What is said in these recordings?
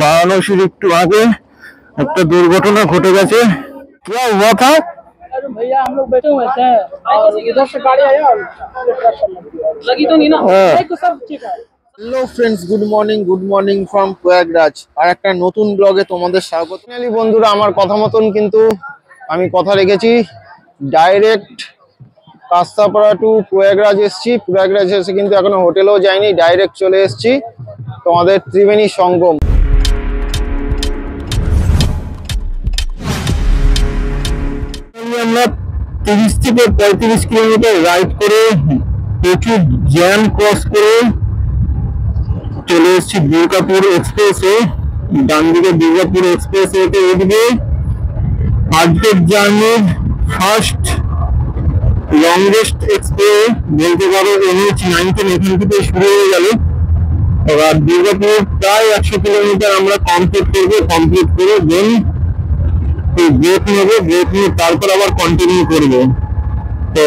বারাণসীর একটু আগে একটা দুর্ঘটনা ঘটে গেছে। क्या हुआ था? अरे भैया हम लोग बैठे हुए थे और इधर से गाड़ी आया और लगी तो नहीं ना तो सब ठीक है। Hello friends, good morning from Prayagraj. আর একটা নতুন ব্লগে তোমাদের স্বাগত। ফাইনালি বন্ধুরা, আমার কথা মতন কিন্তু আমি কথা রেখেছি, ডাইরেক্ট কাস্তাপাড়া টু প্রয়াগরাজ এসেছি। প্রয়াগরাজ এসে কিন্তু এখনো হোটেলেও যাইনি, ডাইরেক্ট চলে এসেছি তোমাদের ত্রিবেণী সঙ্গম। আমরা 30 থেকে 35 কিলোমিটার রাইড করে প্রচুর জ্যাম ক্রস করে চলে এসেছি দুর্গাপুর এক্সপ্রেসে। ডান দিকে দুর্গাপুর এক্সপ্রেস ওতে উঠবে। আজকের জার্নির ফার্স্ট লংগেস্ট এক্সপ্রেস বলতে পারো NH-19 এখান থেকে শুরু হয়ে গেল। এবার দুর্গাপুর প্রায় 100 কিলোমিটার আমরা কমপ্লিট করে দেন ব্রেক নেবো, ব্রেক নিয়ে তারপর আবার কন্টিনিউ করবো। তো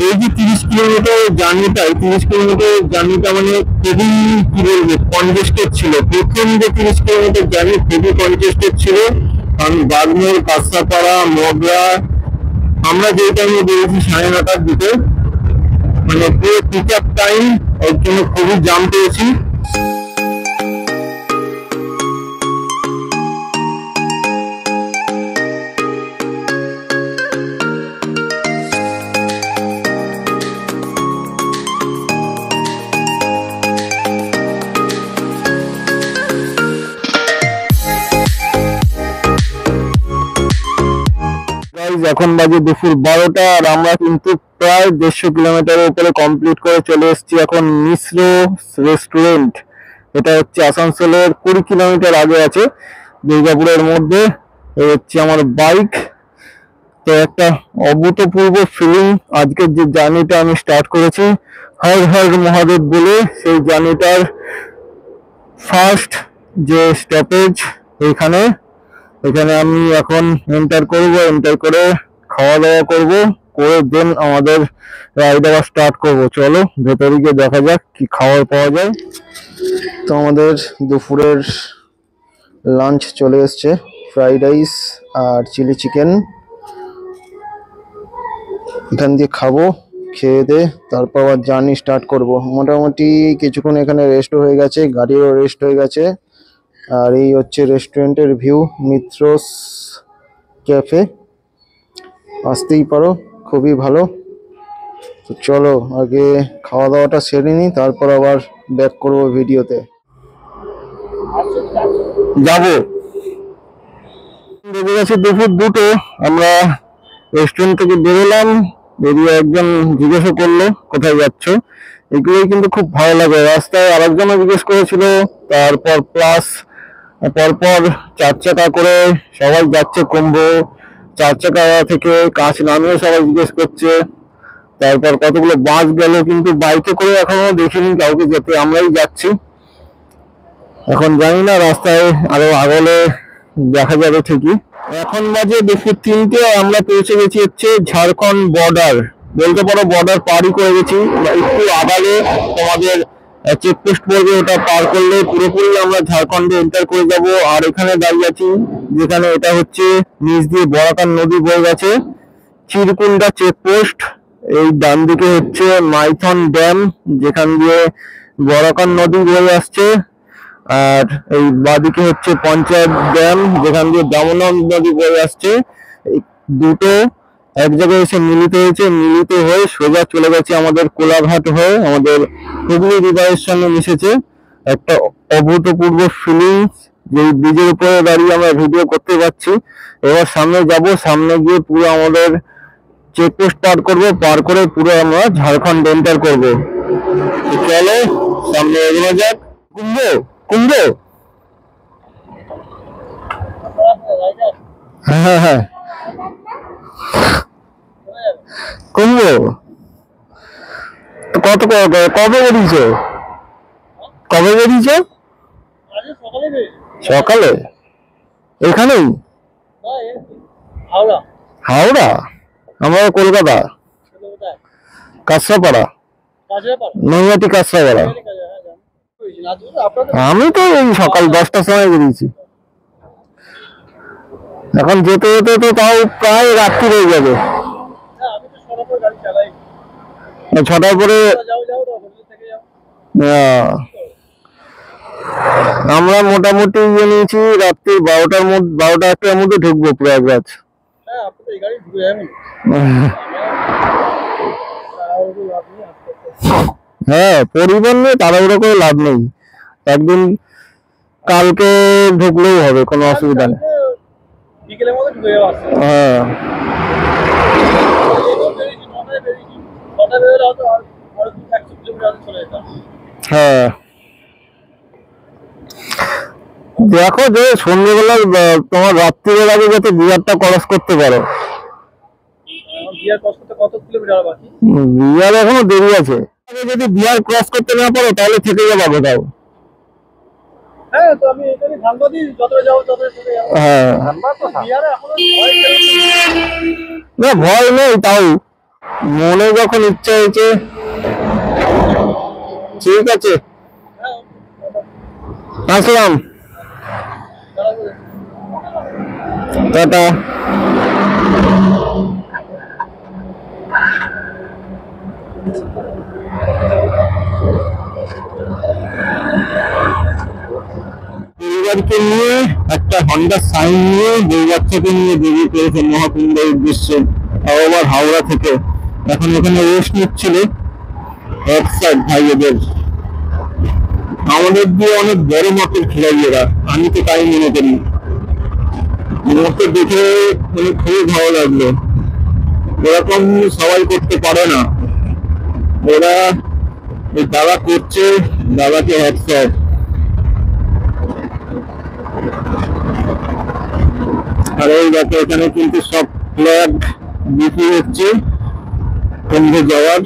এই যে 30 কিলোমিটার জার্নিটা মানে খুবই কি বলবো কনজেস্টেড ছিল। প্রথম যে 30 কিলোমিটার জার্নি খুবই কনজেস্টেড ছিল, কারণ বাগমোড়, কাঁচরাপাড়া, মগরা আমরা যে টাইমে বেরিয়েছি 9:30টার দিকে, মানে পুরো পিক আপ টাইম, ওর জন্য খুবই জাম পেয়েছি। এখন বাজে দুপুর 12টা আর আমরা কিন্তু প্রায় 150 কিলোমিটারের উপরে কমপ্লিট করে চলে এসেছি এখন মিশ্র রেস্টুরেন্ট। এটা হচ্ছে আসানসোলের 20 কিলোমিটার আগে আছে, দুর্গাপুরের মধ্যে। এই হচ্ছে আমার বাইক। তো একটা অভূতপূর্ব ফিলিং। আজকের যে জার্নিটা আমি স্টার্ট করেছি হর হর মহাদেব বলে, সেই জার্নিটার ফার্স্ট যে স্টপেজ এখানে আমি এখন এন্টার করে খাওয়া দাওয়া করে দেন আমাদের রাইড আবার স্টার্ট করবো। চলো ভেতরে গিয়ে দেখা যাক কি খাবার পাওয়া যায়। তো আমাদের দুপুরের লাঞ্চ চলে এসছে, ফ্রাইড রাইস আর চিলি চিকেন। এখান দিয়ে খাবো, খেয়ে দে তারপর আবার জার্নি স্টার্ট করব। মোটামুটি কিছুক্ষণ এখানে রেস্ট হয়ে গেছে, গাড়িও রেস্ট হয়ে গেছে। আর এই হচ্ছে রেস্টুরেন্টের ভিউ, মিত্রস ক্যাফে। আসতেই পারো, খুবই ভালো। তো চলো আগে খাওয়া দাওয়াটা সেরে নিই, তারপর আবার ব্যাক করবো ভিডিওতে। যাবো বেজে গেছে দুপুর 2টো। আমরা রেস্টুরেন্ট থেকে বেরোলাম, বেরিয়ে একজন জিজ্ঞাসা করলো কোথায় যাচ্ছ। এগুলোই কিন্তু খুব ভালো লাগে। রাস্তায় আরেকজনও জিজ্ঞেস করেছিল, তারপর প্লাস পরপর 4 চাকা করে সবাই যাচ্ছে কুম্ভ। 4 চাকা থেকে কাঁচ নামিয়ে সবাই জিজ্ঞেস করছে। তারপর কতগুলো বাস গেল, কিন্তু বাইকে করে এখনো দেখিনি কাউকে যেতে। আমরাই যাচ্ছি। এখন জানি না, রাস্তায় আরো আগলে দেখা যাবে ঠিকই। এখন বাজে দুপুর 3টে, আমরা পৌঁছে গেছি হচ্ছে ঝাড়খণ্ড বর্ডার। বলতে পারো বর্ডার পারই করে গেছি। একটু আগালে তোমাদের চেকপোস্ট পড়বে, ওটা পার করলে পুরোপুরি আমরা ঝাড়খণ্ডে এন্টার করে যাব। আর এখানে দাঁড়িয়ে আছি যেখানে, এটা হচ্ছে নিচ দিয়ে বরাকার নদী বয়ে গেছে, চিরকুন্ডা চেকপোস্ট। এই ডান দিকে হচ্ছে মাইথন ড্যাম, যেখান দিয়ে বরাকার নদী বয়ে আসছে। আর এই বাদিকে হচ্ছে পঞ্চায়েত ড্যাম, যেখান দিয়ে দামোদর নদী বয়ে আসছে। এই দুটো এক জায়গায় এসে মিলিত হয়ে সোজা চলে গেছে আমাদের কোলাঘাট হয়ে, আমাদের হুগলি রিভারের সঙ্গে মিশেছে। একটা অভূতপূর্ব ফিলিংস, যে ব্রিজের উপরে দাঁড়িয়ে আমরা ভিডিও করতে পারছি। এবার সামনে যাব, সামনে গিয়ে পুরো আমাদের চেকপোস্ট পার করে পুরো আমরা ঝাড়খণ্ড এন্টার করবো। চলো সামনে এগোনো যাক। কুম্ভ হ্যাঁ কুম্ভ। কবে বেরিয়েছো? সকালে? এখানেই হাওড়া? আমরা কলকাতা, কাঁচরাপাড়া, নৈহাটি কাঁচরাপাড়া। আমি তো এই সকাল 10টার সময় বেরিয়েছি, এখন যেতে যেতে তো তাও প্রায় রাত্রি হয়ে যাবে। 6টার পরে আমরা মোটামুটি ইয়ে নিয়েছি, রাত্রি 12টার মধ্যে 12টা-1টার মধ্যে ঢুকবো প্রয়াগরাজ। হ্যাঁ, পরিবহন নিয়ে তাড়াহুড়ো করে লাভ নেই, একদিন কালকে ঢুকলেও হবে, কোনো অসুবিধা নেই। হ্যাঁ, হ্যাঁ, দেখো যে সন্ধ্যেবেলা তোমার রাত্রিবের আগে যাতে বিয়ারটা ক্রস করতে পারো। বিয়ার এখনো দেরি আছে, যদি বিয়ার ক্রস করতে না পারো তাহলে থেকে যাবো কোথাও। হ্যাঁ, না ভয় নেই, তাও মনে যখন ইচ্ছা হয়েছে। ঠিক আছে, আসলাম, টাটা। পরিবারকে নিয়ে একটা হন্ডা সাইন নিয়ে দুই বাচ্চাকে নিয়ে বেরিয়ে পড়েছে মহাকুম্ভের উদ্দেশ্যে, আবার হাওড়া থেকে। এখন এখানে রেস্ট নিচ্ছিল একসাথ ভাইদের। আমাদের দিয়ে অনেক বড় মাপের খেলাড়ি এরা, আমি তো তাই মনে করি। ওকে দেখে মানে খুবই ভালো লাগলো, এরকম সবাই করতে পারে না। ওরা দাদা করছে, দাদাকে হ্যাটসঅফ। আর এই দেখো এখানে কিন্তু সব ফ্ল্যাগ বিক্রি হচ্ছে কুম্ভে যাওয়ার।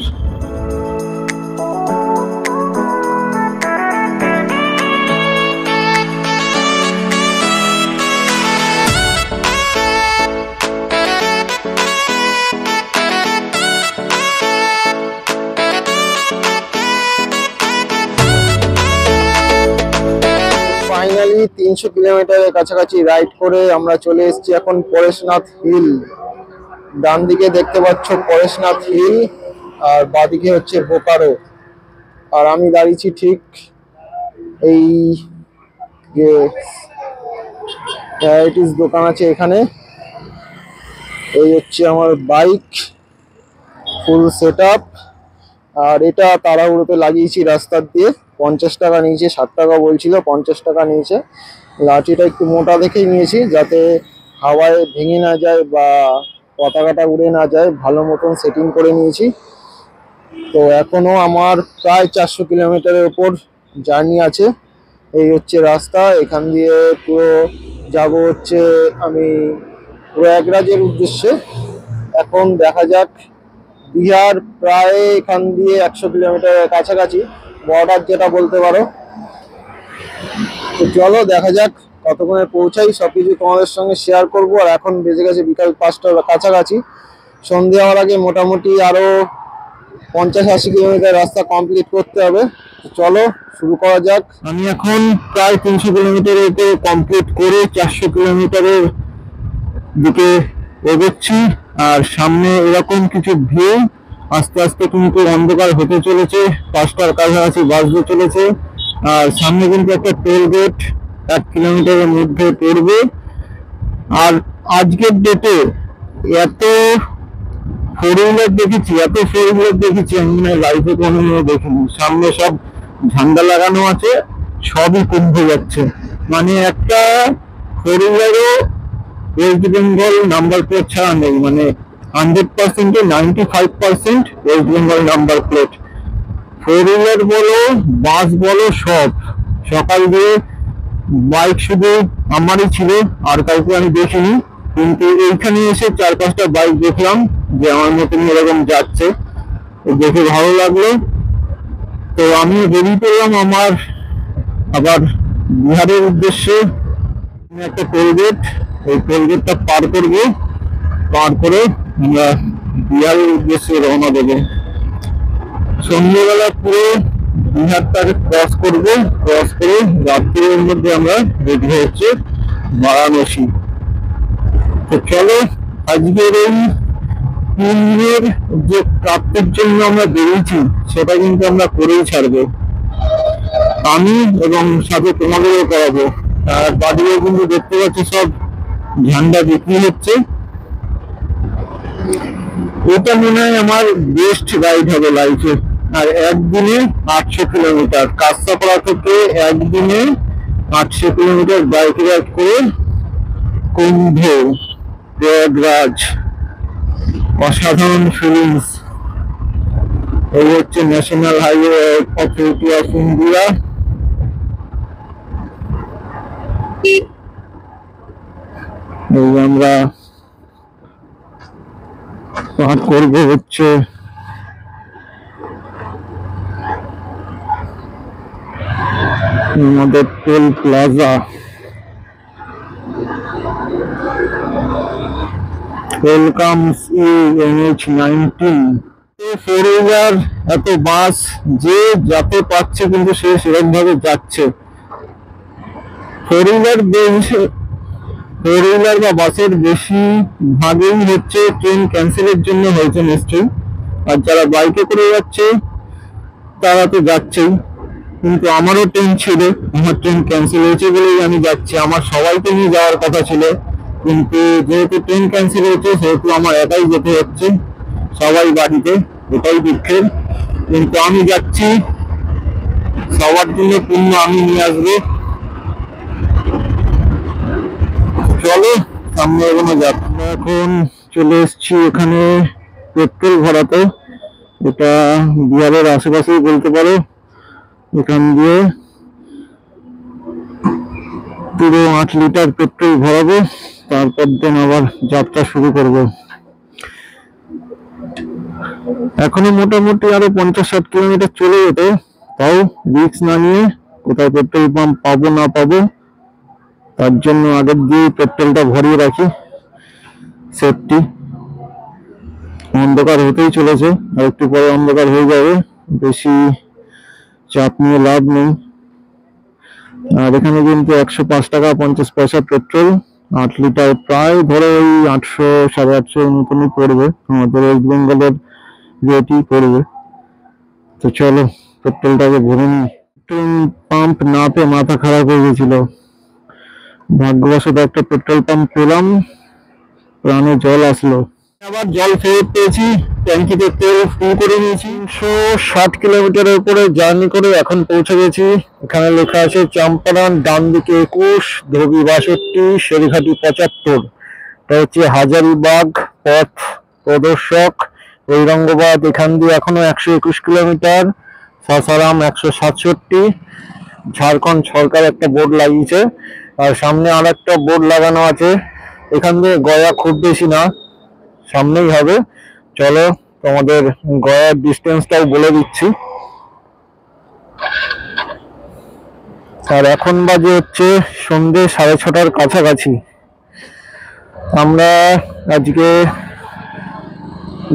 ফাইনালি 300 কিলোমিটারের কাছাকাছি রাইড করে আমরা চলে এসেছি এখন পরেশনাথ হিল। ডান দিকে দেখতে পাচ্ছ পরেশনাথ হিল, আর বাঁদিকে হচ্ছে বোকারো। আর আমি দাঁড়িয়েছি ঠিক এই যে ভ্যারাইটিস দোকান আছে এখানে। এই হচ্ছে আমার বাইক, ফুল সেট আপ। আর এটা তাড়াহুড়োতে লাগিয়েছি রাস্তার দিয়ে। 50 টাকা নিয়েছে, 60 টাকা বলছিল, 50 টাকা নিয়েছে। লাঠিটা একটু মোটা দেখেই নিয়েছি যাতে হাওয়ায় ভেঙে না যায় বা পতাকাটা উড়ে না যায়, ভালো মতন সেটিং করে নিয়েছি। তো এখনো আমার প্রায় 400 কিলোমিটারের ওপর জার্নি আছে। এই হচ্ছে রাস্তা, এখান দিয়ে পুরো যাব হচ্ছে আমি প্রয়াগরাজের উদ্দেশ্যে। এখন দেখা যাক, বিহার প্রায় এখান দিয়ে 100 কিলোমিটারের কাছাকাছি, বর্ডার যেটা বলতে পারো। তো চলো দেখা যাক কতক্ষণে পৌঁছাই, সবকিছু তোমাদের সঙ্গে শেয়ার করব। আর এখন বেজে গেছে বিকাল 5টার কাছাকাছি, সন্ধ্যে হওয়ার আগে মোটামুটি আরো 50-80 কিলোমিটার রাস্তা কমপ্লিট করতে হবে। চলো শুরু করা যাক। আমি এখন প্রায় 300 কিলোমিটারের কমপ্লিট করে 400 কিলোমিটারের দিকে এগোচ্ছি। আর সামনে এরকম কিছু ভিউ, আস্তে আস্তে কিন্তু অন্ধকার হতে চলেছে, 5টার কাছাকাছি বাজতে চলেছে। আর সামনে কিন্তু একটা টোল গেট 1 কিলোমিটারের মধ্যে পড়বে। আর আজকের ডেটে এত ফোর হুইলার দেখেছি, আমি লাইফে কোনোদিনও দেখিনি। সামনে সব ঝান্ডা লাগানো আছে, সবই কুম্ভে যাচ্ছে। মানে একটা ফোর হুইলারও ওয়েস্ট বেঙ্গল নাম্বার প্লেট ছাড়া নেই, মানে 100%-এ 95% West Bengal number plate. Four wheeler বলো, বাস বলো, সব। সকাল দিয়ে বাইক শুধু আমারই ছিল, আর কাউকে আমি দেখিনি। কিন্তু এইখানে এসে 4-5টা বাইক দেখলাম যে আমার মতন এরকম যাচ্ছে, দেখে ভালো লাগলো। তো আমি বেরিয়ে পড়লাম আমার আবার বিহারের উদ্দেশ্যে। একটা টোল গেট, ওই টোল গেটটা পার করবো, পার করে আমরা বিহারের উদ্দেশ্যে রওনা দেবো। সন্ধ্যেবেলা পুরো বিহারটাকে ক্রস করবো, ক্রস করে রাত্রির মধ্যে আমরা রেডি হচ্ছে বারাণসী। তো চলো আজকের এই কুম্ভের যে প্রাপ্তির জন্য আমরা বেরিয়েছি সেটা কিন্তু আমরা করেই ছাড়বো, আমি এবং সাথে তোমাদেরও করাবো। আর বাড়িও কিন্তু দেখতে পাচ্ছি সব ঝান্ডা বিক্রি হচ্ছে। এটা মনে হয় আমার বেস্ট রাইড হবে লাইফে। আর একদিনে 800 কিলোমিটার কাঁচরাপাড়া থেকে একদিনে 800 কিলোমিটার বাইক রাইড করে কুম্ভ প্রয়াগরাজ, অসাধারণ ফিলিংস। এই হচ্ছে national highway authority of India. এই আমরা পার করবো হচ্ছে আমাদের toll plaza. Welcomes you NH-19। Four wheeler এত বাস যে যাতে পাচ্ছে কিন্তু সে সেরকম ভাবে যাচ্ছে। ফোর হুইলার বা বাসের বেশি ভাগেই হচ্ছে ট্রেন ক্যান্সেলের জন্য হয়েছে নিশ্চয়ই। আর যারা বাইকে করে যাচ্ছে তারা তো যাচ্ছেই, কিন্তু আমারও ট্রেন ছিল, আমার ট্রেন ক্যান্সেল হয়েছে বলেই আমি যাচ্ছি। আমার সবাইকে নিয়ে যাওয়ার কথা ছিল, কিন্তু যেহেতু ট্রেন ক্যান্সেল হয়েছে সেহেতু আমার একাই যেতে হচ্ছে, সবাই বাড়িতে, এটাই দুঃখের। কিন্তু আমি যাচ্ছি, সবার জন্য পুণ্য আমি নিয়ে আসবো। চলো সামনে এগোনো যাক। আমরা এখন চলে এসেছি এখানে পেট্রোল ভরাতে। এটা বিহারের আশেপাশেই বলতে পারো। এখান দিয়ে পুরো 8 লিটার পেট্রোল ভরাবো, তারপর দিন আবার যাত্রা শুরু করব। এখনো মোটামুটি আরো 50-60 কিলোমিটার চলে যেত, তাও রিস্ক না নিয়ে কোথায় পেট্রোল পাম্প পাবো না পাবো তার জন্য আগের দিয়ে পেট্রোলটা ভরিয়ে রাখি, সেফটি। অন্ধকার হতেই চলেছে, আর একটু পরে অন্ধকার হয়ে যাবে, বেশি চাপ নিয়ে লাভ নেই। আর এখানে কিন্তু 105 টাকা 50 পয়সা পেট্রোল, 8 লিটার প্রায় ধরো ওই 800 850 মতনই পড়বে, আমাদের ওয়েস্ট বেঙ্গলের রেটই পড়বে। তো চলো পেট্রোলটাকে ভরে নিই। পেট্রোল পাম্প না পেয়ে মাথা খারাপ হয়ে গেছিল, ভাগ্যবশত একটা পেট্রোল পাম্প পেলাম, প্রাণে জল আসলো। আবার জল ফেরত পেয়েছি, ট্যাঙ্কিতে তেল ফুল করে নিয়েছি। 160 কিলোমিটারের উপরে জার্নি করে এখন পৌঁছে গেছি। এখানে লেখা আছে চম্পারণ, ডান দিকে 21, ধোবি 62, শেরিঘাটি 75। এটা হচ্ছে হাজারিবাগ পথ প্রদর্শক, ঔরঙ্গাবাদ এখান দিয়ে এখনো 121 কিলোমিটার, সাসারাম 167। ঝাড়খণ্ড সরকার একটা বোর্ড লাগিয়েছে, আর সামনে আর একটা বোর্ড লাগানো আছে। এখান দিয়ে গয়া খুব বেশি না, সামনেই হবে। চলো তোমাদের গয়ার ডিস্টেন্সটাও বলে দিচ্ছি। আর এখন বাজে হচ্ছে সন্ধ্যে 6:30 কাছাকাছি। আমরা আজকে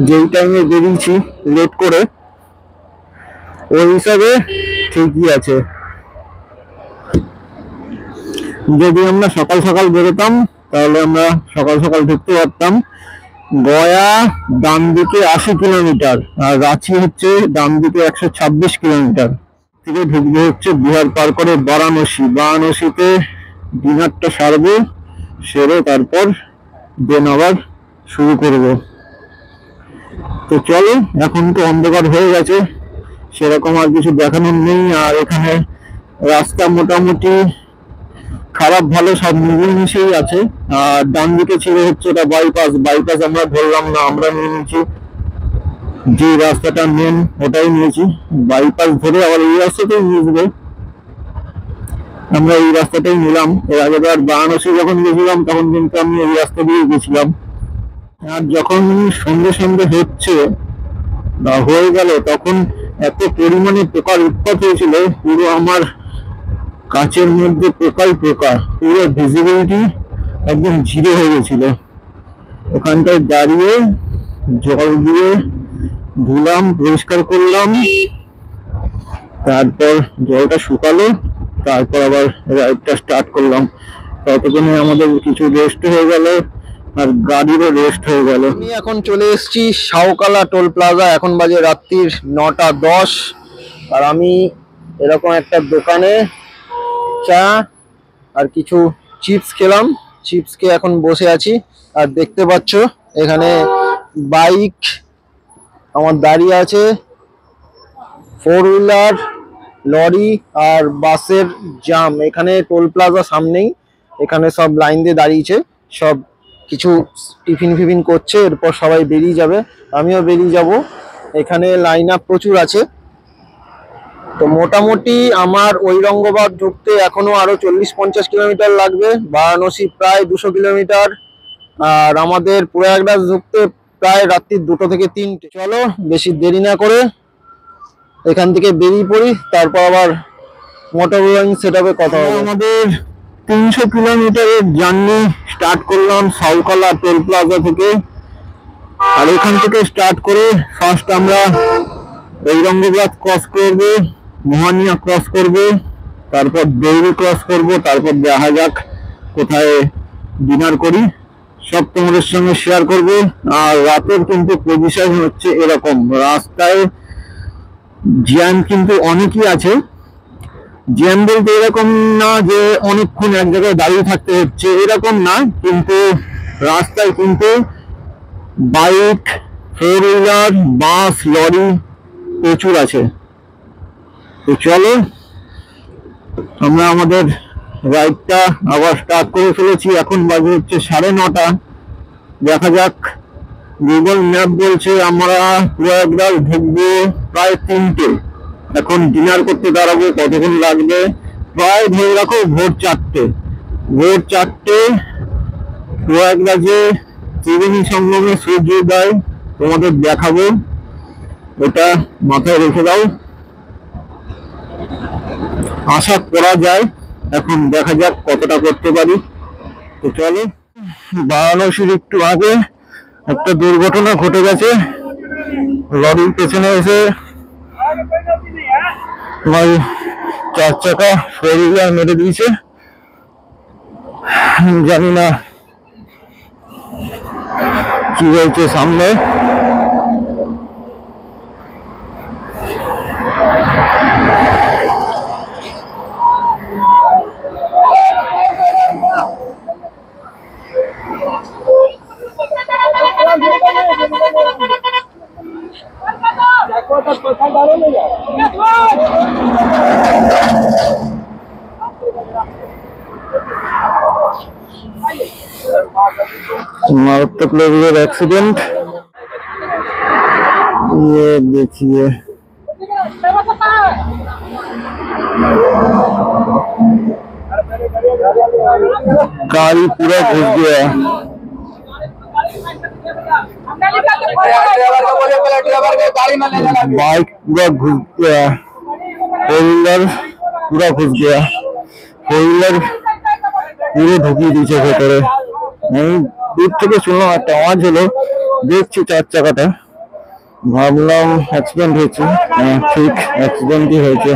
যেই টাইমে বেরিয়েছি লেট করে, ওই হিসাবে ঠিকই আছে। যদি আমরা সকাল সকাল বেরোতাম তাহলে আমরা সকাল সকাল ঢুকতে পারতাম। গয়া ডান দিকে 80 কিলোমিটার, আর রাঁচি হচ্ছে ডান দিকে 126 কিলোমিটার। থেকে ঢুকবো হচ্ছে বিহার পার করে বারাণসী। বারাণসীতে ডিনারটা সারবো, সেরে তারপর দেন আবার শুরু করব। তো চলো, এখন তো অন্ধকার হয়ে গেছে, সেরকম আর কিছু দেখানোর নেই। আর এখানে রাস্তা মোটামুটি খারাপ ভালো সব মিলেমিশেই আছে। আর ডান দিকে ছিল হচ্ছে এটা বাইপাস আমরা ধরলাম না, আমরা নিয়ে নিয়েছি যে রাস্তাটা মেন, ওটাই নিয়েছি। বাইপাস ধরে আবার এই রাস্তাটাই নিয়ে যাবো, আমরা এই রাস্তাটাই নিলাম। এর আগেবার বারাণসী যখন গেছিলাম তখন কিন্তু আমি এই রাস্তা দিয়ে গেছিলাম। আর যখন সন্ধ্যে হচ্ছে বা হয়ে গেল, তখন এত পরিমাণে পোকার উৎপাত হয়েছিল, পুরো আমার কাঁচের মধ্যে পোকাই পোকা, পুরো ভিজিবিলিটি একদম জিরো হয়ে গেছিল। ওখানটায় দাঁড়িয়ে জল দিয়ে ধুলাম, পরিষ্কার করলাম, তারপর জলটা শুকালো, তারপর আবার রাইডটা স্টার্ট করলাম। ততক্ষণে আমাদের কিছু রেস্ট হয়ে গেল আর গাড়িরও রেস্ট হয়ে গেল। আমি এখন চলে এসেছি শাওকালা টোল প্লাজা। এখন বাজে রাত্রির 9টা 10। আর আমি এরকম একটা দোকানে চা আর কিছু চিপস খেলাম। চিপস খেয়ে এখন বসে আছি। আর দেখতে পাচ্ছ এখানে বাইক আমার দাঁড়িয়ে আছে, 4 হুইলার, লরি আর বাসের জাম। এখানে টোল প্লাজা সামনেই, এখানে সব লাইন দিয়ে দাঁড়িয়েছে, সব কিছু টিফিন ফিফিন করছে, এরপর সবাই বেরিয়ে যাবে, আমিও বেরিয়ে যাব। এখানে লাইন আপ প্রচুর আছে। তো মোটামুটি আমার ঔরঙ্গাবাদ ঢুকতে এখনো আরো 40-50 কিলোমিটার লাগবে, বারাণসী প্রায় 200 কিলোমিটার, আর আমাদের প্রয়াগরাজ ঢুকতে প্রায় রাত্রি 2টো থেকে 3টে। চলো বেশি দেরি না করে এখান থেকে বেরিয়ে পড়ি, তারপর আবার মোটর ব্লগিং সেটআপে কথা হবে। আমাদের 300 কিলোমিটারের জার্নি স্টার্ট করলাম শাওকালা টোল প্লাজা থেকে। আর এখান থেকে স্টার্ট করে ফার্স্ট আমরা ঔরঙ্গাবাদ ক্রস করব, মোহানিয়া ক্রস করব, তারপর দেউরি ক্রস করব, তারপর দেখা যাক কোথায় ডিনার করি, সব তোমাদের সঙ্গে শেয়ার করব। আর রাতের কিন্তু পজিশন হচ্ছে এরকম, রাস্তায় জ্যাম কিন্তু অনেকই আছে। জ্যাম বলতে এরকম না যে অনেকক্ষণ এক জায়গায় দাঁড়িয়ে থাকতে হচ্ছে, এরকম না, কিন্তু রাস্তায় কিন্তু বাইক, 4 হুইলার, বাস, লরি প্রচুর আছে। তো চলো আমরা আমাদের রাইডটা আবার স্টার্ট করে ফেলেছি। এখন বাজে হচ্ছে 9:30। দেখা যাক, গুগল ম্যাপ বলছে আমরা প্রয়াগরাজ ঢুকবো প্রায় 3টে। এখন ডিনার করতে দাঁড়াবো, কতক্ষণ লাগবে? প্রায় ধরে রাখো ভোর 4টে। ভোর 4টে প্রয়াগরাজে ত্রিবেণী সঙ্গমে সূর্যোদয় তোমাদের দেখাবো, এটা মাথায় রেখে দাও। আশা করা যায়, এখন দেখা যাক কতটা করতে পারি। তো চলো, বারাণসীর একটু আগে একটা দুর্ঘটনা ঘটে গেছে। লরির পেছনে এসে তোমার 4 চাকা 4 হুইলার মেরে দিয়েছে। জানি না কি হয়েছে সামনে। मारात्मक लेवल एक्सीडेंट, ये देखिए। गाड़ी पूरा घुस गया, बाइक पूरा घुस गया, 4 হুইলার पूरा घुस गया, 4 হুইলার পুরো ঢুকিয়ে দিয়েছে ভেতরে। আমি দূর থেকে শুনলাম একটা আওয়াজ হলো, দেখছি 4 চাকাটা, ভাবলাম অ্যাক্সিডেন্ট হয়েছে। ঠিক অ্যাক্সিডেন্টই হয়েছে।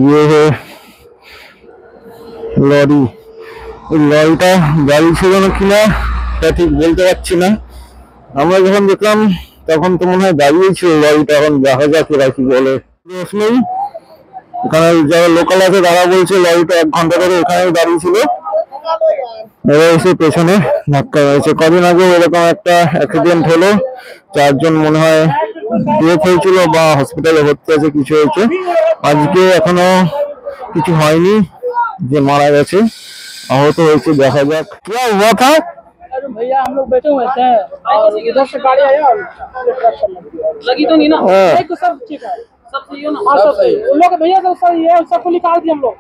ये है লরি। লরিটা গাড়ি ছিল না কিনা তা ঠিক বলতে পারছি না। আমরা যখন দেখলাম তখন তো মনে হয় দাঁড়িয়ে ছিল লরিটা, এখন দেখা যাক এরা কি বলে। এখানে যারা লোকাল আছে তারা বলছে লরিটা 1 ঘন্টা ধরে এখানে দাঁড়িয়ে ছিল, এবার এসে পেছনে ধাক্কা হয়েছে। কদিন আগে এরকম একটা অ্যাক্সিডেন্ট হলো, 4 জন মনে হয় ডেথ হয়েছিল বা হসপিটালে ভর্তি আছে, কিছু হয়েছে। আজকে এখনো কিছু হয়নি যে মারা গেছে, আহত হয়েছে, দেখা যাক কি हुआ था। अरे भैया हम लोग बैठे हुए थे और इधर से गाड़ी आया और लगी तो नहीं ना? तो सब ठीक है, सब सही हो ना? हाँ सब सही। उन लोग भैया तो सही है, सबको निकाल दिए हम लोग।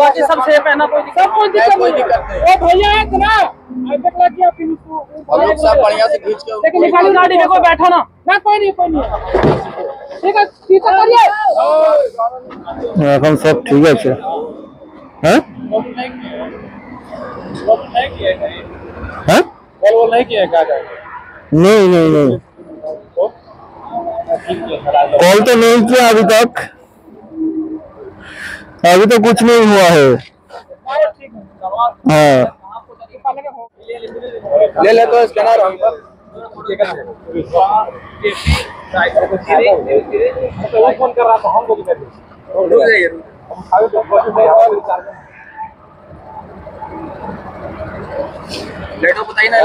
बाकी सब सेफ है ना, कोई दिक्कत नहीं। ओ भैया एक ना देख लग गया फिर उसको सब बढ़िया से खींच के, लेकिन निकाली गाड़ी में कोई बैठा ना ना कोई नहीं ठीक है पीछे करिए এখন সব ঠিক আছে। হ্যাঁ হ্যাঁ वो नहीं किया क्या नहीं नहीं नहीं कॉल तो नहीं किया अभी तक, अभी तो कुछ नहीं हुआ है। हाँ ले ले तो स्कैनर वो फोन कर रहा था हम लोग लेटो बताइए ना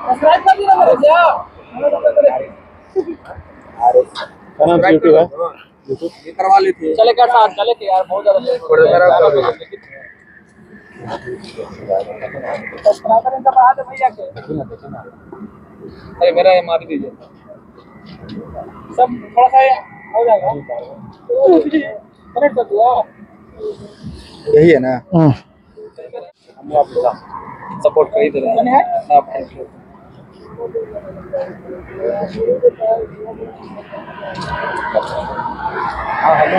सब्सक्राइब कर दिया मेरे क्या यूट्यूब है ये करवा ली थी चले क्या साथ चले के यार बहुत ज्यादा सब्सक्राइबर इनका बढ़ा दे भैया के अरे मेरा ये मार दीजिए सब थोड़ा सा हो जाएगा कनेक्ट कर दिया यही है ना हम आपका सपोर्ट कर ही दे रहे हैं आप हाँ हेलो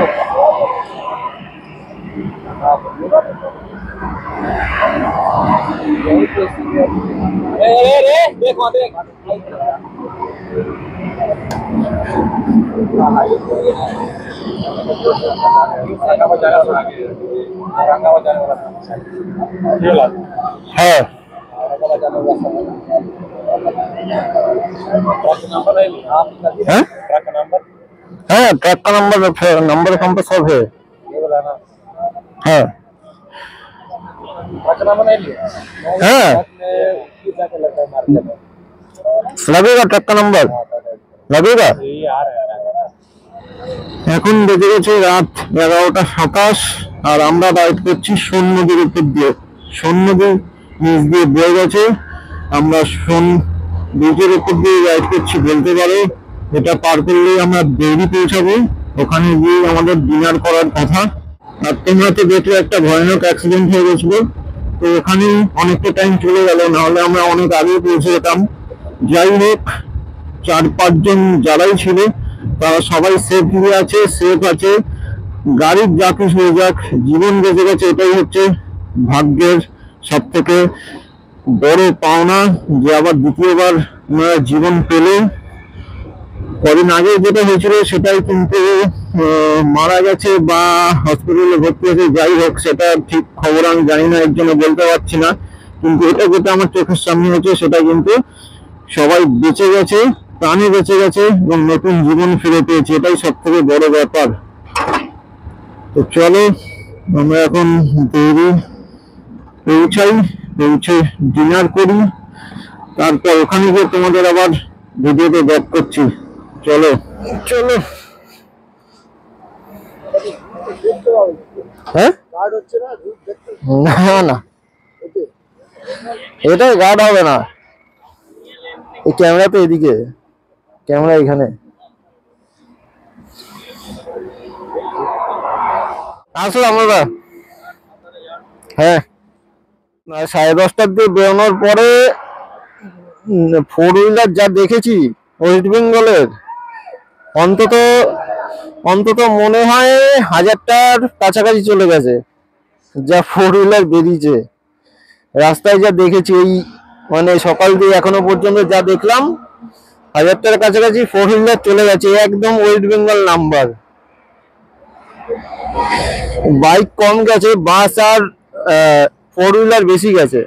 रे देख वहाँ देख है हाँ ट्रक का नंबर नंबर नंबर सब है। हाँ हाँ लगेगा ट्रक का नंबर लगेगा। এখন বেজে গেছে রাত 11:27 আর আমরা রাইড করছি সোন নদীর উপর দিয়ে। সোন নদী নিচ দিয়ে বয়ে গেছে, আমরা সোন ব্রিজের উপর দিয়ে রাইড করছি বলতে পারো। এটা পার করলেই আমরা দেরি পৌঁছাবো, ওখানে গিয়ে আমাদের ডিনার করার কথা। আর তোমরা তো দেখলে একটা ভয়ানক অ্যাক্সিডেন্ট হয়ে গেছিল, তো ওখানে অনেকটা টাইম চলে গেল, নাহলে আমরা অনেক আগে পৌঁছে যেতাম। যাই হোক 4-5 জন যারাই ছিল তারা সবাই সেফলি আছে, সেফ আছে। গাড়ির যা কিছু হয়ে যাক, জীবন বেঁচে গেছে, এটাই হচ্ছে ভাগ্যের সব থেকে বড় পাওনা, যে আবার দ্বিতীয়বার জীবন পেলে। কদিন আগে যেটা হয়েছিল সেটাই কিন্তু মারা গেছে বা হসপিটালে ভর্তি আছে, যাই হোক সেটা ঠিক খবর আমি জানি না, এর জন্য বলতে পারছি না। কিন্তু এটা যেটা আমার চোখের সামনে হচ্ছে সেটা কিন্তু সবাই বেঁচে গেছে, প্রাণে বেঁচে গেছে এবং নতুন জীবন ফিরে পেয়েছে, এটাই সব থেকে বড় ব্যাপার। তো চলো আমরা এখন দেরি পৌঁছাই, পৌঁছে ডিনার করি, তারপর ওখানে গিয়ে তোমাদের আবার ভিডিওতে ব্যাক করছি। চলো চলো। হ্যাঁ না না এটাই গার্ড হবে না, এই ক্যামেরা তো এদিকে, ক্যামেরা এখানে। আসলাম আমরা, হ্যাঁ 10:30টার দিয়ে বেরোনোর পরে 4 হুইলার যা দেখেছি ওয়েস্ট বেঙ্গলের, অন্তত অন্তত মনে হয় 1000টার কাছাকাছি চলে গেছে যা 4 হুইলার বেরিয়েছে রাস্তায়। যা দেখেছি এই মানে সকাল দিয়ে এখনো পর্যন্ত যা দেখলাম 1000টার কাছাকাছি 4 হুইলার চলে গেছে, একদম ওয়েস্ট বেঙ্গল নাম্বার। বাইক কম গেছে, বাস আর 4 হুইলার বেশি গেছে।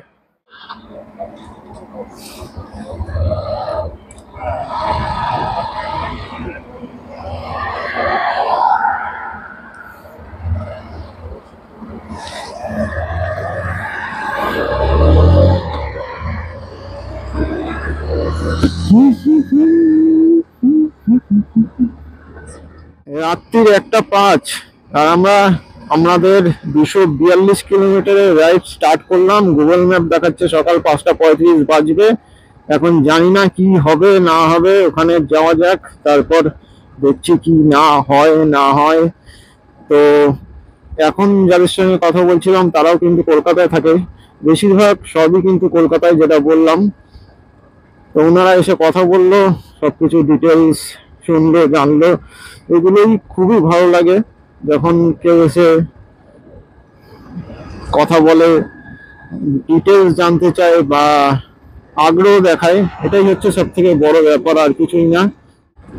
রাত্রির 1:05 আর আমরা আমাদের 242 কিলোমিটারের রাইড স্টার্ট করলাম। গুগল ম্যাপ দেখাচ্ছে সকাল 5:35 বাজবে। এখন জানি না কি হবে না হবে, ওখানে যাওয়া যাক, তারপর দেখছি কি না হয় না হয়। তো এখন যাদের সঙ্গে কথা বলছিলাম তারাও কিন্তু কলকাতায় থাকে, বেশিরভাগ সবই কিন্তু কলকাতায়, যেটা বললাম। তো ওনারা এসে কথা বললো, সবকিছু ডিটেলস শুনলো, জানলো। এগুলোই খুবই ভালো লাগে যখন কেউ এসে কথা বলে, ডিটেলস জানতে চায় বা আগ্রহ দেখায়। এটাই হচ্ছে সব থেকে বড় ব্যাপার, আর কিছুই না।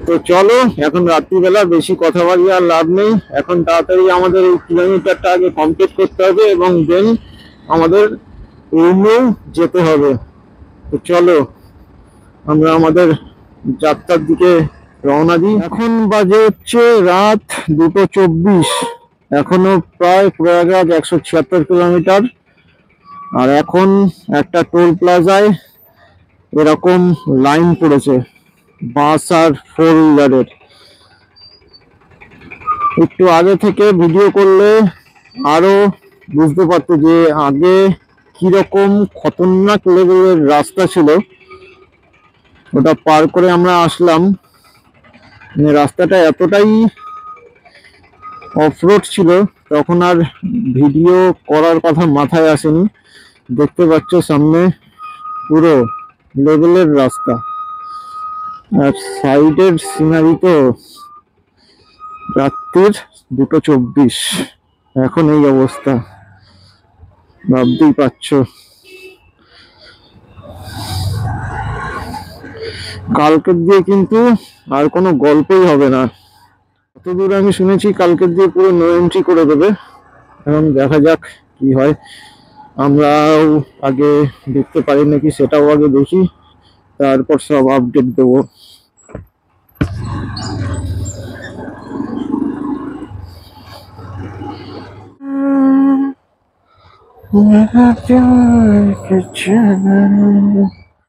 তো চলো, এখন রাত্রিবেলা বেশি কথা বাড়িয়ে আর লাভ নেই। এখন তাড়াতাড়ি আমাদের এই কিলোমিটারটা আগে কমপ্লিট করতে হবে এবং দেন আমাদের রুমেও যেতে হবে। তো চলো আমরা আমাদের যাত্রার দিকে রওনা দিই। এখন বাজে হচ্ছে রাত 2:24। এখনো প্রায় প্রয়াগরাজ 176 কিলোমিটার। আর এখন একটা টোল প্লাজায় এরকম লাইন পড়েছে বাস আর 4 হুইলারের। একটু আগে থেকে ভিডিও করলে আরো বুঝতে পারতো যে আগে কিরকম খতরনাক লেভেলের রাস্তা ছিল। ওটা পার করে আমরা আসলাম, মানে রাস্তাটা এতটাই অফরোড ছিল, তখন আর ভিডিও করার কথা মাথায় আসেনি। দেখতে পাচ্ছ সামনে পুরো লেভেলের রাস্তা, আর সাইডের সিনারি তো। রাত্রির 2:24, এখন এই অবস্থা, ভাবতেই পারছো। কালকের দিয়ে কিন্তু আর কোনো গল্পই হবে না। যতদূর আমি শুনেছি কালকের দিয়ে পুরো নো এন্ট্রি করে দেবে। এখন দেখা যাক কি হয়। আমরাও আগে দেখতে পারি নাকি সেটাও আগে দেখি, তারপর সব আপডেট দেবো।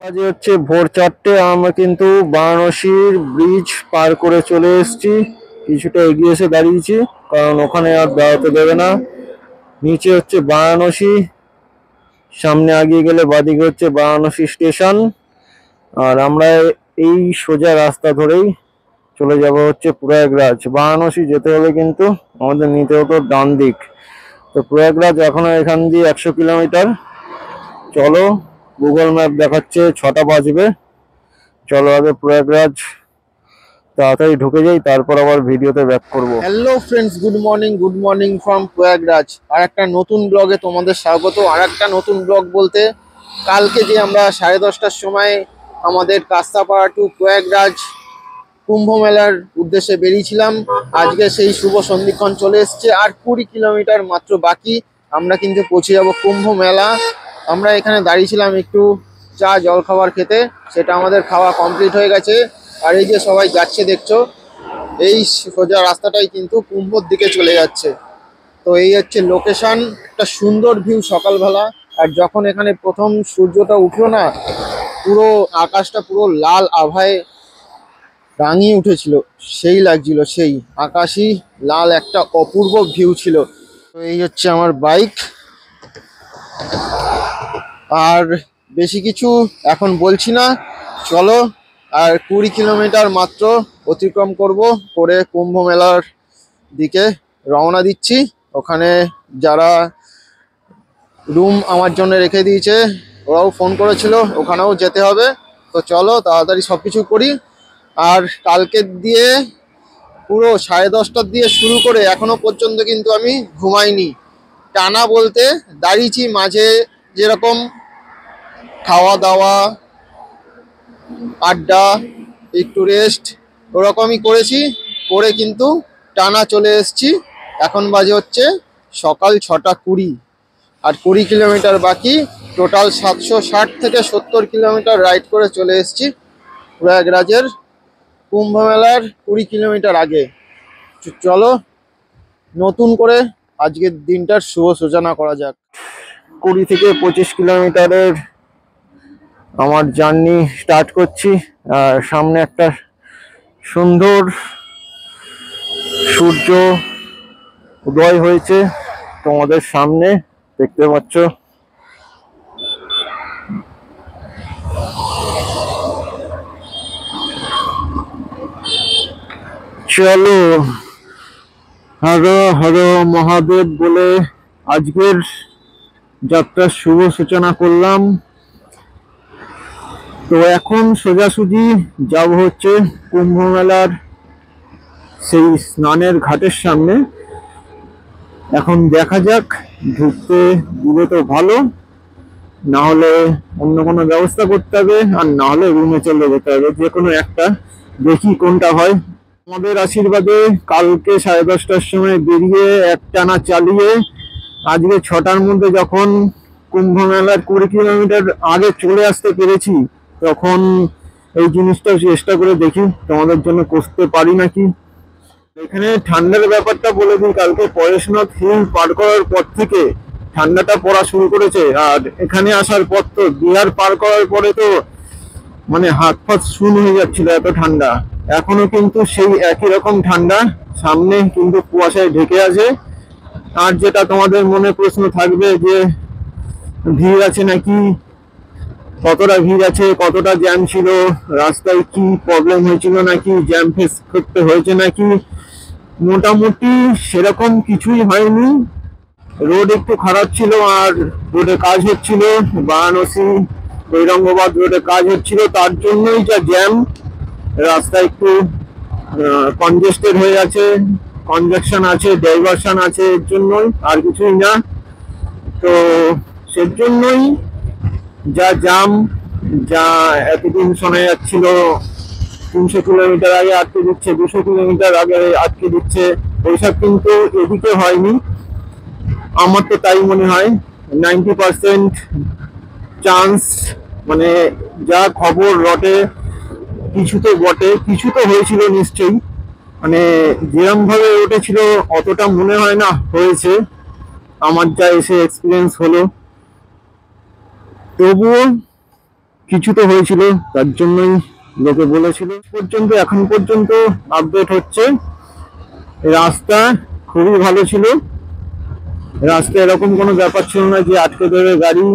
আজ হচ্ছে ভোর 4টে। আমরা কিন্তু বারাণসীর ব্রিজ পার করে চলে এসেছি। কিছুটা এগিয়ে এসে দাঁড়িয়েছি, কারণ ওখানে আর দাঁড়াতে দেবে না। নিচে হচ্ছে বারাণসী, সামনে আগিয়ে গেলে বাদিকে হচ্ছে বারাণসী স্টেশন। আর আমরা এই সোজা রাস্তা ধরেই চলে যাব হচ্ছে প্রয়াগরাজ। বারাণসী যেতে হলে কিন্তু আমাদের নিতে হতো ডান দিক। তো প্রয়াগরাজ এখনো এখান দিয়ে 100 কিলোমিটার। চলো, গুগল ম্যাপ দেখাচ্ছে 6টা বাজবে। চলো আগে প্রয়াগরাজ তাড়াতাড়ি ঢুকে যাই, তারপর আবার ভিডিওতে ব্যাক করব। Hello friends, good morning from Prayagraj. আর একটা নতুন ব্লগে তোমাদের স্বাগত। আর একটা নতুন ব্লগ বলতে, কালকে যে আমরা 10:30টার সময় আমাদের কাস্তাপাড়া টু প্রয়াগরাজ কুম্ভ মেলার উদ্দেশ্যে বেরিয়েছিলাম, আজকে সেই শুভ সন্ধিক্ষণ চলে এসছে। আর 20 কিলোমিটার মাত্র বাকি, আমরা কিন্তু পৌঁছে যাব কুম্ভ মেলা। আমরা এখানে দাঁড়িয়েছিলাম একটু চা জল খাবার খেতে, সেটা আমাদের খাওয়া কমপ্লিট হয়ে গেছে। আর এই যে সবাই যাচ্ছে দেখছো, এই সোজা রাস্তাটাই কিন্তু কুম্ভর দিকে চলে যাচ্ছে। তো এই হচ্ছে লোকেশন, একটা সুন্দর ভিউ সকালবেলা। আর যখন এখানে প্রথম সূর্যটা উঠলো না, পুরো আকাশটা পুরো লাল আভায় রাঙিয়ে উঠেছিল, সেই লাগছিল, সেই আকাশই লাল, একটা অপূর্ব ভিউ ছিল। তো এই হচ্ছে আমার বাইক। আর বেশি কিছু এখন বলছি না, চলো। আর 20 কিলোমিটার মাত্র অতিক্রম করে কুম্ভ মেলার দিকে রওনা দিচ্ছি। ওখানে যারা রুম আমার জন্য রেখে দিয়েছে, ওরাও ফোন করেছিল, ওখানেও যেতে হবে। তো চলো তাড়াতাড়ি সব কিছু করি। আর কালকের দিয়ে পুরো 10:30টার দিয়ে শুরু করে এখনো পর্যন্ত কিন্তু আমি ঘুমাইনি। টানা বলতে দাঁড়িয়েছি, মাঝে যেরকম খাওয়া দাওয়া, আড্ডা, একটু রেস্ট, ওরকমই করেছি, করে কিন্তু টানা চলে এসেছি। এখন বাজে হচ্ছে সকাল 6:20, আর 20 কিলোমিটার বাকি। টোটাল 760 থেকে 70 কিলোমিটার রাইড করে চলে এসেছি প্রয়াগরাজের কুম্ভ মেলার 20 কিলোমিটার আগে। চলো নতুন করে আজকের দিনটার শুভ সূচনা করা যাক। 20 থেকে 25 কিলোমিটারের আমার জার্নি স্টার্ট করছি। আর সামনে একটা সুন্দর সূর্য উদয় হয়েছে তোমাদের সামনে, দেখতে পাচ্ছ। চলো, হর হর মহাদেব বলে আজকের যাত্রার শুভ সূচনা করলাম। তো এখন সোজাসুজি যাব হচ্ছে কুম্ভ মেলার সেই স্নানের ঘাটের সামনে। এখন দেখা যাক, ঢুকতে দিলে তো ভালো, না হলে অন্য কোনো ব্যবস্থা করতে হবে, আর না হলে রুমে চলে যেতে হবে, যে কোনো একটা, দেখি কোনটা হয়। আমাদের আশীর্বাদে কালকে 10:30টার সময় বেরিয়ে একটানা চালিয়ে আজকে 6টার মধ্যে যখন কুম্ভ মেলার 20 কিলোমিটার আগে চলে আসতে পেরেছি, তখন এই জিনিসটা চেষ্টা করে দেখি তোমাদের জন্য করতে পারি নাকি। এখানে ঠান্ডার ব্যাপারটা বলে দিই, কালকে পরেশনাথ হিল পার করার পর থেকে ঠান্ডাটা পড়া শুরু করেছে। আর এখানে আসার পর তো বিহার পার করার পরে তো মানে হাত ফাত শূন্য হয়ে যাচ্ছিল, এত ঠান্ডা। এখনো কিন্তু সেই একই রকম ঠান্ডা, সামনে কিন্তু কুয়াশায় ঢেকে আছে। আর যেটা তোমাদের মনে প্রশ্ন থাকবে যে ভিড় আছে নাকি, কতটা ভিড় আছে, কতটা জ্যাম ছিল, রাস্তায় কি প্রবলেম হয়েছিল নাকি, জ্যাম ফেস করতে হয়েছে নাকি, মোটামুটি সেরকম কিছুই হয়নি। রোড একটু খারাপ ছিল, আর রোডে কাজ হচ্ছিল, বারাণসী ঔরঙ্গাবাদ রোডে কাজ হচ্ছিল, তার জন্যই যা জ্যাম। রাস্তা একটু কনজেস্টেড হয়ে আছে, কনজেকশন আছে, ডাইভারশন আছে, এর জন্যই, আর কিছুই না। তো সেজন্যই যা জ্যাম, যা এতদিন শোনা যাচ্ছিল 300 কিলোমিটার আগে আটকে দিচ্ছে, 200 কিলোমিটার আগে আটকে দিচ্ছে, ওইসব কিন্তু এদিকে হয়নি। আমার তো তাই মনে হয়। 90% চান্স, মানে যা খবর রটে, কিছু তো বটে, কিছু তো হয়েছিল নিশ্চয়ই। মানে যেরকম ভাবে উঠেছিল অতটা মনে হয় না হয়েছে, আমার যা এসে এক্সপিরিয়েন্স হলো। তবুও কিছু তো হয়েছিল, তার জন্যই লোকে বলেছিল। পর্যন্ত এখন পর্যন্ত আপডেট হচ্ছে, রাস্তা খুবই ভালো ছিল। রাস্তায় এরকম কোনো ব্যাপার ছিল না যে আটকে দেবে গাড়ি,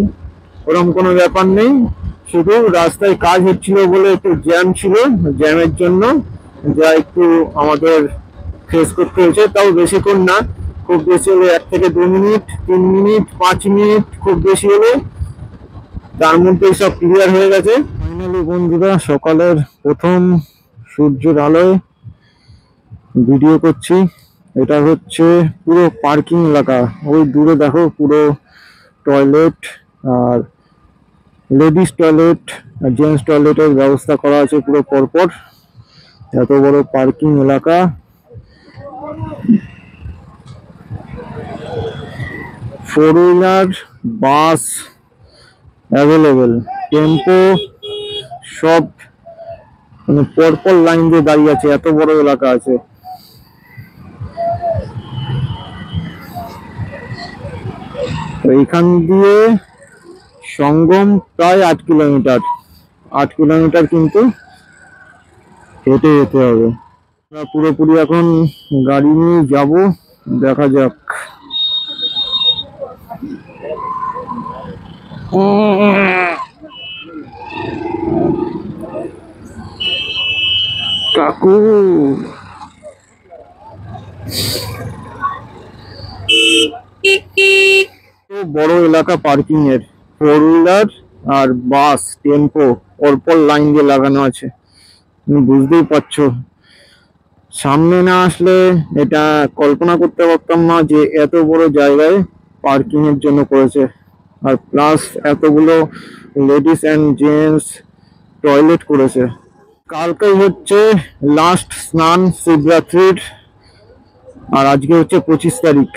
ওরকম কোনো ব্যাপার নেই। শুধু রাস্তায় কাজ হচ্ছিল বলে একটু জ্যাম ছিল, জ্যামের জন্য যা একটু আমাদের ফেস করতে হয়েছে। তাও বেশিক্ষণ না, খুব বেশি হলে 1 থেকে 2 মিনিট, 3 মিনিট, 5 মিনিট খুব বেশি হলে, তার মধ্যেই সব ক্লিয়ার হয়ে গেছে। ফাইনালি বন্ধুরা, সকালের প্রথম সূর্যের আলোয় ভিডিও করছি। এটা হচ্ছে পুরো পার্কিং এলাকা, ওই দূরে দেখো পুরো টয়লেট, আর লেডিস টয়লেট আর জেন্টস টয়লেটের ব্যবস্থা করা আছে পুরো পরপর। এত বড় পার্কিং এলাকা। ফোর হুইলার, বাস অ্যাভেলেবেল, টেম্পো সব মানে পরপর লাইন দিয়ে দাঁড়িয়ে আছে, এত বড় এলাকা আছে। এইখান দিয়ে সঙ্গম প্রায় 8 কিলোমিটার, 8 কিলোমিটার কিন্তু হেঁটে যেতে হবে। আমরা পুরোপুরি এখন গাড়ি নিয়ে যাব, দেখা যাক। কাকু বড় এলাকা পার্কিং এর, ফোর হুইলার আর বাস টেম্পো পরপর লাইন দিয়ে লাগানো আছে। তুমি বুঝতেই পারছো, সামনে না আসলে এটা কল্পনা করতে পারতাম না যে এত বড় জায়গায় পার্কিং এর জন্য করেছে। আর প্লাস এতগুলো লেডিস এন্ড জেন্টস টয়লেট করেছে। কালকে হচ্ছে লাস্ট স্নান শিবরাত্রির, আর আজকে হচ্ছে 25 তারিখ।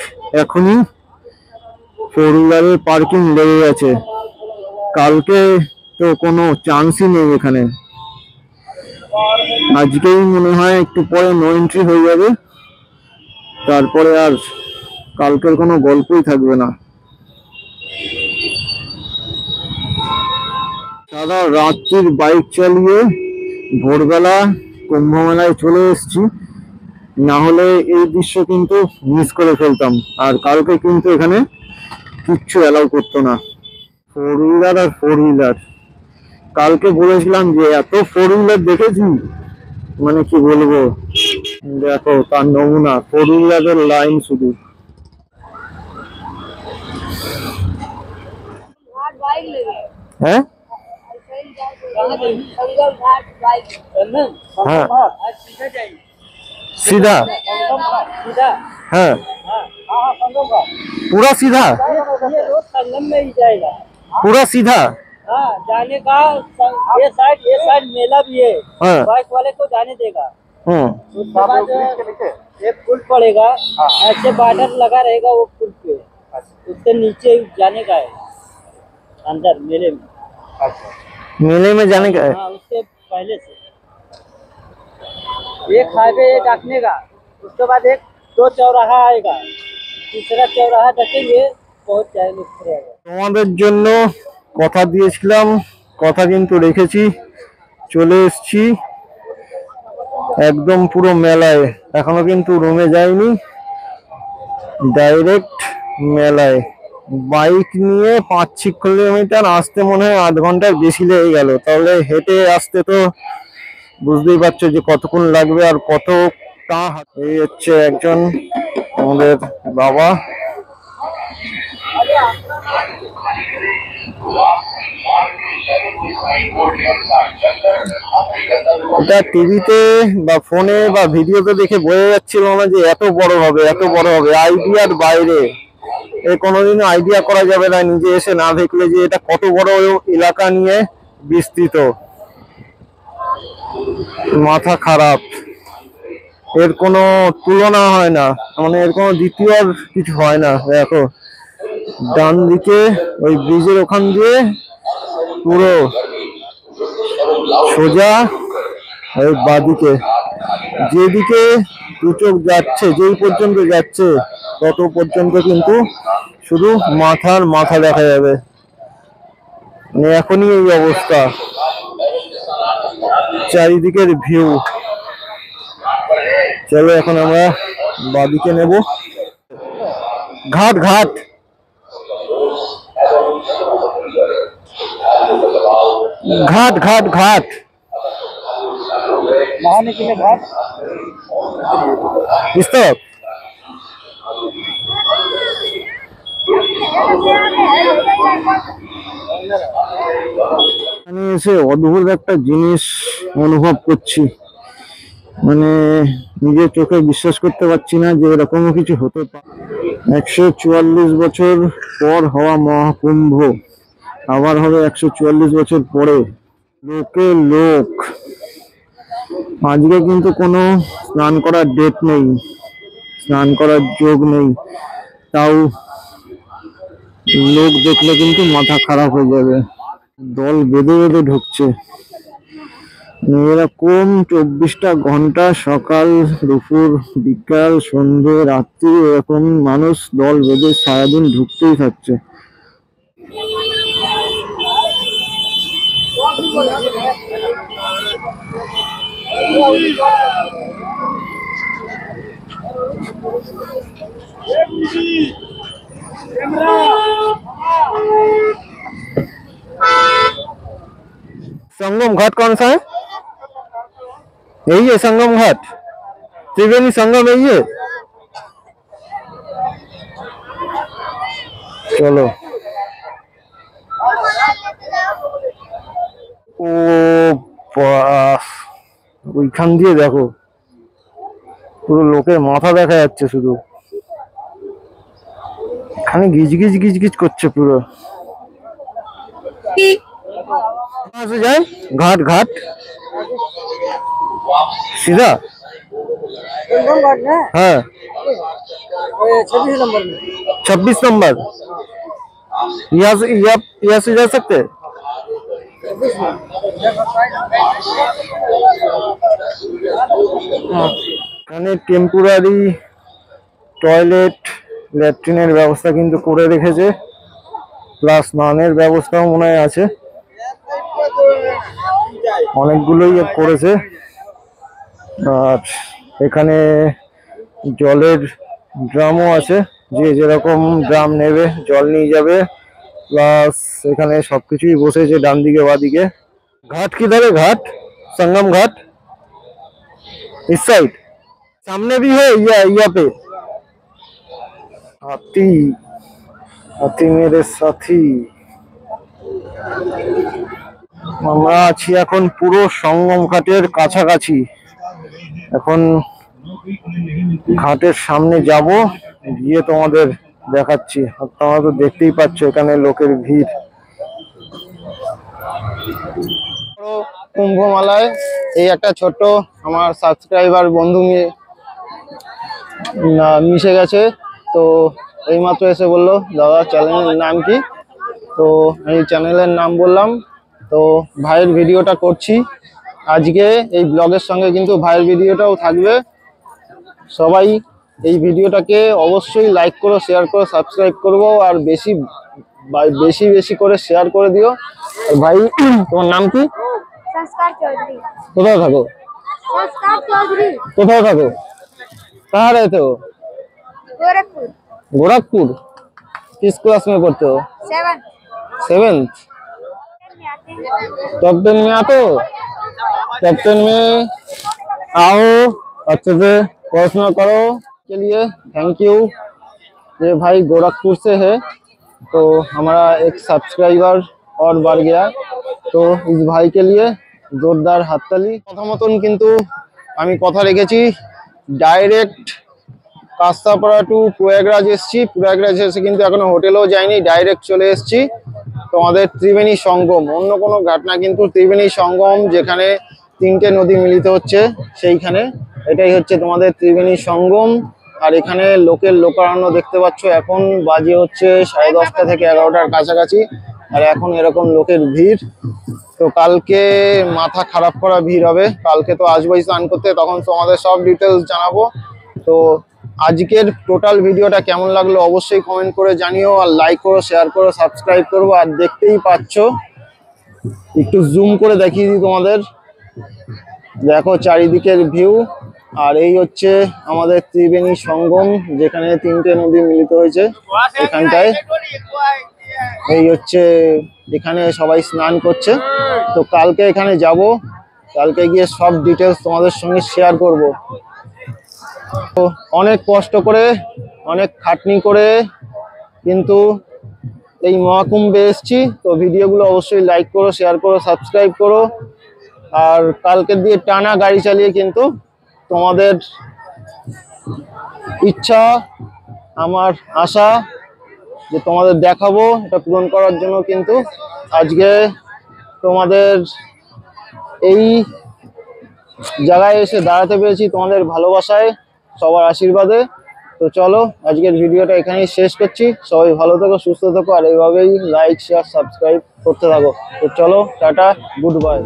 এখনই ফোর হুইলারের পার্কিং লেগে গেছে, কালকে তো কোনো চান্সই নেই এখানে। আজকেই মনে হয় একটু পরে নো এন্ট্রি হয়ে যাবে, তারপরে আর কালকের কোনো গল্পই থাকবে না। সারা রাত্রির বাইক চালিয়ে ভোরবেলা কুম্ভ মেলায় চলে এসেছি, না হলে এই দৃশ্য কিন্তু মিস করে ফেলতাম। আর কালকে কিন্তু এখানে কিচ্ছু অ্যালাউ করতো না, ফোর হুইলার আর ফোর হুইলার। কালকে বলেছিলাম যে এত ফোর হুইলার দেখেছি, মানে কি বলবো, দেখো তার নমুনা, ফোর হুইলারের লাইন শুধু। হ্যাঁ हाँ सीधा हाँ पूरा सीधा संगम में ही जाएगा। पूरा सीधा हाँ जाने का ये साइड मेला भी है। हाँ बाइक वाले को जाने देगा। उसके हाँ बाद एक पुल पड़ेगा। ऐसे बॉर्डर लगा रहेगा वो पुल पे। उससे नीचे जाने का है अंदर मेले में। मेले में जाने का है। हाँ उससे पहले से एक हाईवे डाकने का। उसके बाद एक दो चौराहा आएगा। तीसरा चौराहा डाकेंगे पहुंच जाएंगे। তোমাদের জন্য কথা দিয়েছিলাম, কথা কিন্তু রেখেছি, চলে এসেছি একদম পুরো মেলায়। এখনো কিন্তু রুমে যাইনি, ডাইরেক্ট মেলায়। বাইক নিয়ে 5-6 কিলোমিটার আসতে মনে হয় আধ ঘন্টার বেশি লেগে গেল। তাহলে হেঁটে আসতে তো বুঝতেই পারছো যে কতক্ষণ লাগবে আর কতটা। এই হচ্ছে একজন আমাদের বাবা। এটা টিভিতে বা ফোনে বা ভিডিওতে দেখে বোঝা যাচ্ছিল না যে এত বড় হবে, এত বড় হবে। আইডিয়ার বাইরে, এ কোনোদিনও আইডিয়া করা যাবে না নিজে এসে না দেখলে যে এটা কত বড় এলাকা নিয়ে বিস্তৃত। মাথা খারাপ, এর কোনো তুলনা হয় না, মানে এর কোনো দ্বিতীয় আর কিছু হয় না। দেখো ডান দিকে ওই ব্রিজের ওখান দিয়ে পুরো সোজা, আর বাদিকে যেদিকে দু চোখ যাচ্ছে, যেই পর্যন্ত যাচ্ছে তত পর্যন্ত কিন্তু শুধু মাথার মাথা দেখা যাবে। মানে এখনই এই অবস্থা, চারিদিকের ভিউ। চলো এখন আমরা বাদিকে নেব। ঘাট ঘাট घाट घाट घाट नहाने के लिए घाट इस तरफ। আমি এসে অদ্ভুত একটা জিনিস অনুভব করছি, মানে নিজের চোখে বিশ্বাস করতে পারছি না যে এরকমও কিছু হতে পারে। 144 বছর পর হওয়া মহাকুম্ভ আবার হবে 144 বছর পরে। লোকে লোক। আজকে কিন্তু কোনো স্নান করার ডেট নেই, স্নান করার যোগ নেই, তাও লোক দেখলে কিন্তু মাথা খারাপ হয়ে যাবে। দল বেঁধে বেঁধে ঢুকছে এরকম 24টা ঘন্টা, সকাল দুপুর বিকাল সন্ধ্যে রাত্রি, এরকম মানুষ দল বেঁধে সারাদিন ঢুকতেই থাকছে। संगम घाट कौन सा है? यही है संगम घाट, त्रिवेणी संगम यही है। चलो ও বাস, ওইখান দিয়ে দেখো পুরো লোকের মাথা দেখা যাচ্ছে, শুধু এখানে গিজ গিজ গিজ গিজ করছে পুরো। से जाए घाट घाट सीधा। हाँ 26 नंबर में 26 नंबर यहाँ से जा सकते हैं। এখানে টেম্পোরারি টয়লেট ল্যাট্রিনের ব্যবস্থা কিন্তু করে রেখেছে, প্লাস স্নানের ব্যবস্থাও মনে হয় আছে। অনেকগুলোই করেছে। আর এখানে জলের ড্রামও আছে, যে যেরকম ড্রাম নেবে জল নিয়ে যাবে। प्लस এখানে সবকিছুই বসেছে ডান দিকে বাদিকে। घाट किधर है? घाट संगम घाट इस साइड सामने भी है या यहाँ पे। हाथी हाथी मेरे साथी। আমরা আছি এখন পুরো সঙ্গম ঘাটের কাছাকাছি। এখন ঘাটের সামনে যাব, গিয়ে তোমাদের দেখাচ্ছি। আর তোমরা তো দেখতেই পাচ্ছ এখানে লোকের ভিড়। কুম্ভমেলায় এই একটা ছোট্ট আমার সাবস্ক্রাইবার বন্ধু মিশে গেছে। তো এইমাত্র এসে বললো দাদা চ্যানেলের নাম কি, তো এই চ্যানেলের নাম বললাম। তো ভাইয়ের ভিডিওটা করছি আজকে এই ব্লগের সঙ্গে, কিন্তু ভাইয়ের ভিডিওটাও থাকবে। সবাই এই ভিডিওটাকে অবশ্যই লাইক করো, শেয়ার করো, সাবস্ক্রাইব করবো, আর বেশি বেশি করে শেয়ার করে দিও। আর ভাই তোমার নাম কি? संस्कार चौधरी। কোথায় থাকো? संस्कार चौधरी, কোথায় থাকো? कहाँ रहते हो? गोरखपुर। गोरखपुर। किस क्लास में पढ़ते हो? 7 सेवेंथ। में आते हैं। टॉप 10 में आते हो? टॉप 10 में आओ, अच्छे से पढ़ाशुना करो। के लिए थैंक यू। ये भाई गोरखपुर से है, तो हमारा एक सब्सक्राइबर और बढ़ गया, तो इस भाई के लिए जोरदार हातताली। কথা মতন কিন্তু আমি কথা রেখেছি। ডাইরেক্ট কাস্তাপাড়া টু প্রয়াগরাজ এসেছি। প্রয়াগরাজ এসে কিন্তু এখনো হোটেলেও যাইনি, ডাইরেক্ট চলে এসেছি তোমাদের ত্রিবেণী সঙ্গম। অন্য কোনো ঘাট না, কিন্তু ত্রিবেণী সঙ্গম, যেখানে 3টে নদী মিলিত হচ্ছে সেইখানে। এটাই হচ্ছে তোমাদের ত্রিবেণী সঙ্গম। আর এখানে লোকের লোকারণ্য দেখতে পাচ্ছ। এখন বাজে হচ্ছে 10:30 থেকে 11টার কাছাকাছি, আর এখন এরকম লোকের ভিড়। তো কালকে মাথা খারাপ করা ভিড় হবে। কালকে তো আসবোই স্নান করতে, তখন তোমাদের সব ডিটেলস জানাবো। তো আজকের টোটাল ভিডিওটা কেমন লাগলো অবশ্যই কমেন্ট করে জানিও, আর লাইক করো, শেয়ার করো, সাবস্ক্রাইব করবো। আর দেখতেই পাচ্ছ, একটু জুম করে দেখিয়ে দিই তোমাদের, দেখো চারিদিকের ভিউ। আর এই হচ্ছে আমাদের ত্রিবেণী সঙ্গম, যেখানে 3টে নদী মিলিত হয়েছে এখানটায়। এই হচ্ছে এখানে সবাই স্নান করছে। তো কালকে এখানে যাব, কালকে গিয়ে সব ডিটেলস তোমাদের সঙ্গে শেয়ার করব। তো অনেক কষ্ট করে, অনেক খাটনি করে কিন্তু এই মহাকুম্ভে এসেছি। তো ভিডিওগুলো অবশ্যই লাইক করো, শেয়ার করো, সাবস্ক্রাইব করো। আর কালকে দিয়ে টানা গাড়ি চালিয়ে কিন্তু তোমাদের ইচ্ছা, আমার আশা যে তোমাদের দেখাবো, এটা পূরণ করার জন্য কিন্তু আজকে তোমাদের এই জায়গায় এসে দাঁড়াতে পেরেছি, তোমাদের ভালোবাসায়, সবার আশীর্বাদে। তো চলো আজকের ভিডিওটা এখানেই শেষ করছি। সবাই ভালো থেকো, সুস্থ থেকো, আর এইভাবেই লাইক, শেয়ার, সাবস্ক্রাইব করতে থাকো। তো চলো, টাটা, গুড বাই।